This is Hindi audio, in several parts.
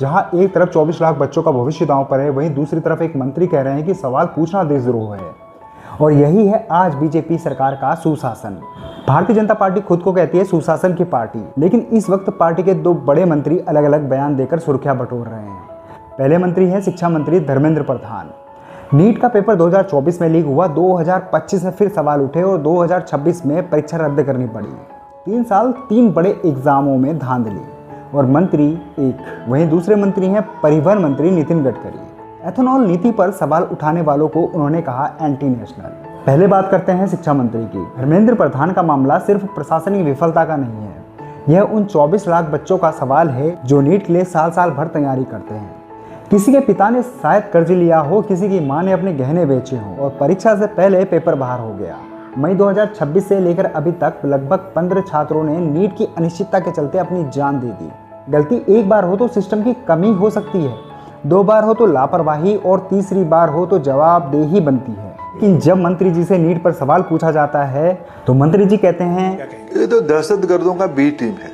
जहां एक तरफ 24 लाख बच्चों का भविष्य दांव पर है, वहीं दूसरी तरफ एक मंत्री कह रहे हैं कि सवाल पूछना देशद्रोह है। और यही है आज बीजेपी सरकार का सुशासन। भारतीय जनता पार्टी खुद को कहती है सुशासन की पार्टी, लेकिन इस वक्त पार्टी के दो बड़े मंत्री अलग अलग बयान देकर सुर्खियां बटोर रहे हैं। पहले मंत्री हैं शिक्षा मंत्री धर्मेंद्र प्रधान। नीट का पेपर 2024 में लीक हुआ, 2025 में फिर सवाल उठे और 2026 में परीक्षा रद्द करनी पड़ी। 3 साल 3 बड़े एग्जामों में धांधली और मंत्री एक। वहीं दूसरे मंत्री हैं परिवहन मंत्री नितिन गडकरी। एथेनॉल नीति पर सवाल उठाने वालों को उन्होंने कहा एंटी नेशनल। पहले बात करते हैं शिक्षा मंत्री की। धर्मेंद्र प्रधान का मामला सिर्फ प्रशासनिक विफलता का नहीं है, यह उन 24 लाख बच्चों का सवाल है जो नीट के लिए साल साल भर तैयारी करते हैं। किसी के पिता ने शायद कर्ज लिया हो, किसी की मां ने अपने गहने बेचे हों और परीक्षा से पहले पेपर बाहर हो गया। मई 2026 से लेकर अभी तक लगभग 15 छात्रों ने नीट की अनिश्चितता के चलते अपनी जान दे दी। गलती एक बार हो तो सिस्टम की कमी हो सकती है, 2 बार हो तो लापरवाही और तीसरी बार हो तो जवाबदेही बनती है। लेकिन जब मंत्री जी से नीट पर सवाल पूछा जाता है तो मंत्री जी कहते हैं, ये तो दहशतगर्दों का बी टीम है।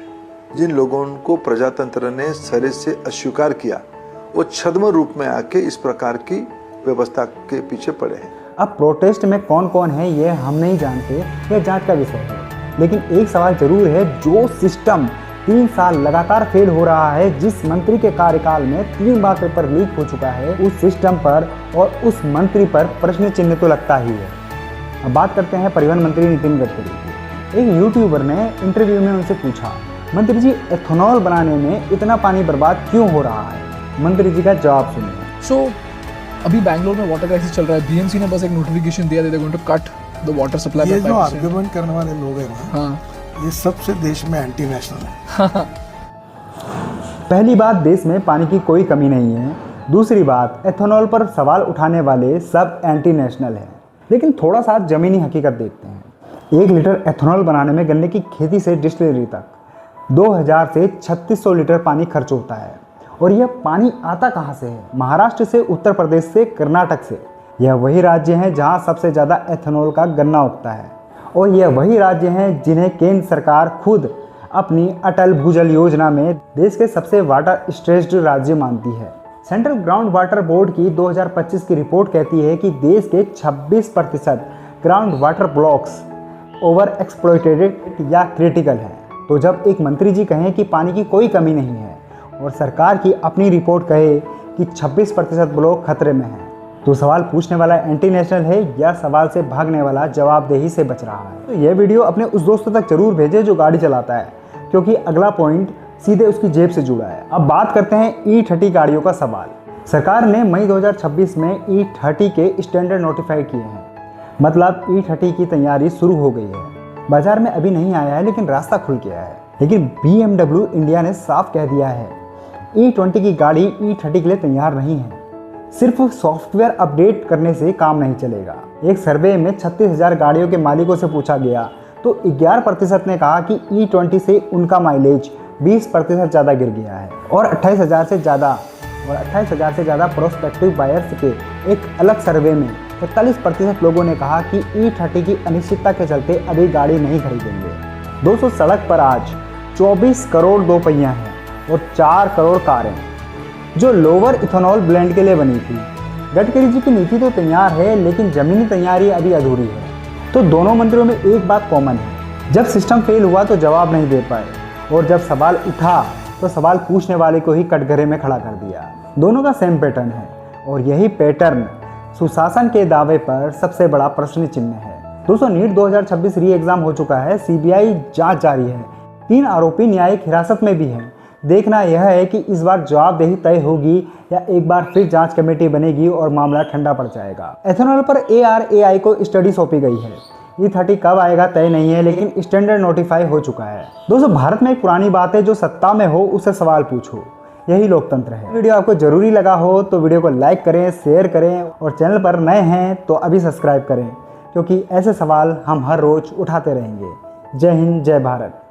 जिन लोगों को प्रजातंत्र ने सरे से अस्वीकार किया, वो छद्म रूप में आके इस प्रकार की व्यवस्था के पीछे पड़े हैं। अब प्रोटेस्ट में कौन कौन है ये हम नहीं जानते, यह जांच का विषय है। लेकिन एक सवाल जरूर है, जो सिस्टम 3 साल लगातार फेल हो रहा है, जिस मंत्री के कार्यकाल में 3 बार पेपर लीक हो चुका है, उस सिस्टम पर और उस मंत्री पर प्रश्न चिन्ह तो लगता ही है। अब बात करते हैं परिवहन मंत्री नितिन गडकरी की। एक यूट्यूबर ने इंटरव्यू में उनसे पूछा, मंत्री जी एथेनॉल बनाने में इतना पानी बर्बाद क्यों हो रहा है? मंत्री जी का जवाब सुनिए। अभी बैंगलोर में वाटर क्राइसिस चल रहा है। बीएमसी ने बस एक नोटिफिकेशन दिया, they going to cut the water supply. ये जो आर्गुमेंट करने वाले लोग हैं ना, हाँ, ये सबसे देश में एंटी नेशनल है। पहली बात, देश में पानी की कोई कमी नहीं है। दूसरी बात, एथेनॉल पर सवाल उठाने वाले सब एंटी नेशनल हैं। लेकिन थोड़ा सा जमीनी हकीकत देखते हैं। 1 लीटर एथेनॉल बनाने में गन्ने की खेती से डिस्टिलरी तक 2000 से 3600 लीटर पानी खर्च होता है। और यह पानी आता कहाँ से है? महाराष्ट्र से, उत्तर प्रदेश से, कर्नाटक से। यह वही राज्य हैं जहाँ सबसे ज़्यादा एथेनॉल का गन्ना उगता है और यह वही राज्य हैं जिन्हें केंद्र सरकार खुद अपनी अटल भूजल योजना में देश के सबसे वाटर स्ट्रेस्ड राज्य मानती है। सेंट्रल ग्राउंड वाटर बोर्ड की 2025 की रिपोर्ट कहती है कि देश के 26% ground water blocks over exploited या क्रिटिकल हैं। तो जब एक मंत्री जी कहें कि पानी की कोई कमी नहीं है और सरकार की अपनी रिपोर्ट कहे कि 26% ब्लॉक खतरे में है, तो सवाल पूछने वाला एंटी नेशनल है या सवाल से भागने वाला जवाबदेही से बच रहा है? तो यह वीडियो अपने उस दोस्तों तक जरूर भेजें जो गाड़ी चलाता है, क्योंकि अगला पॉइंट सीधे उसकी जेब से जुड़ा है। अब बात करते हैं E30 गाड़ियों का सवाल। सरकार ने मई 2026 में E30 के स्टैंडर्ड नोटिफाई किए हैं, मतलब E30 की तैयारी शुरू हो गई है। बाजार में अभी नहीं आया है, लेकिन रास्ता खुल गया है। लेकिन BMW इंडिया ने साफ कह दिया है, E20 की गाड़ी E30 के लिए तैयार नहीं है। सिर्फ सॉफ्टवेयर अपडेट करने से काम नहीं चलेगा। एक सर्वे में 36,000 गाड़ियों के मालिकों से पूछा गया तो 11% ने कहा कि E20 से उनका माइलेज 20% ज़्यादा गिर गया है और 28,000 से ज़्यादा प्रोस्पेक्टिव बायर्स के एक अलग सर्वे में 41% लोगों ने कहा कि E30 की अनिश्चितता के चलते अभी गाड़ी नहीं खरीदेंगे। दोस्तों, सड़क पर आज 24 करोड़ 2 पहिया हैं और 4 करोड़ कारें जो लोअर इथेनॉल ब्लेंड के लिए बनी थी। गडकरी जी की नीति तो तैयार है, लेकिन जमीनी तैयारी अभी अधूरी है। तो दोनों मंत्रियों में एक बात कॉमन है, जब सिस्टम फेल हुआ तो जवाब नहीं दे पाए और जब सवाल उठा तो सवाल पूछने वाले को ही कटघरे में खड़ा कर दिया। दोनों का सेम पैटर्न है और यही पैटर्न सुशासन के दावे पर सबसे बड़ा प्रश्न चिन्ह है। दोस्तों, नीट 2026 री एग्जाम हो चुका है, CBI जांच जारी है, 3 आरोपी न्यायिक हिरासत में भी हैं। देखना यह है कि इस बार जवाबदेही तय होगी या एक बार फिर जांच कमेटी बनेगी और मामला ठंडा पड़ जाएगा। एथेनॉल पर ARAI को स्टडी सौंपी गई है। E30 कब आएगा तय नहीं है, लेकिन स्टैंडर्ड नोटिफाई हो चुका है। दोस्तों, भारत में एक पुरानी बात है, जो सत्ता में हो उससे सवाल पूछो, यही लोकतंत्र है। वीडियो आपको जरूरी लगा हो तो वीडियो को लाइक करें, शेयर करें और चैनल पर नए हैं तो अभी सब्सक्राइब करें, क्योंकि ऐसे सवाल हम हर रोज उठाते रहेंगे। जय हिंद, जय भारत।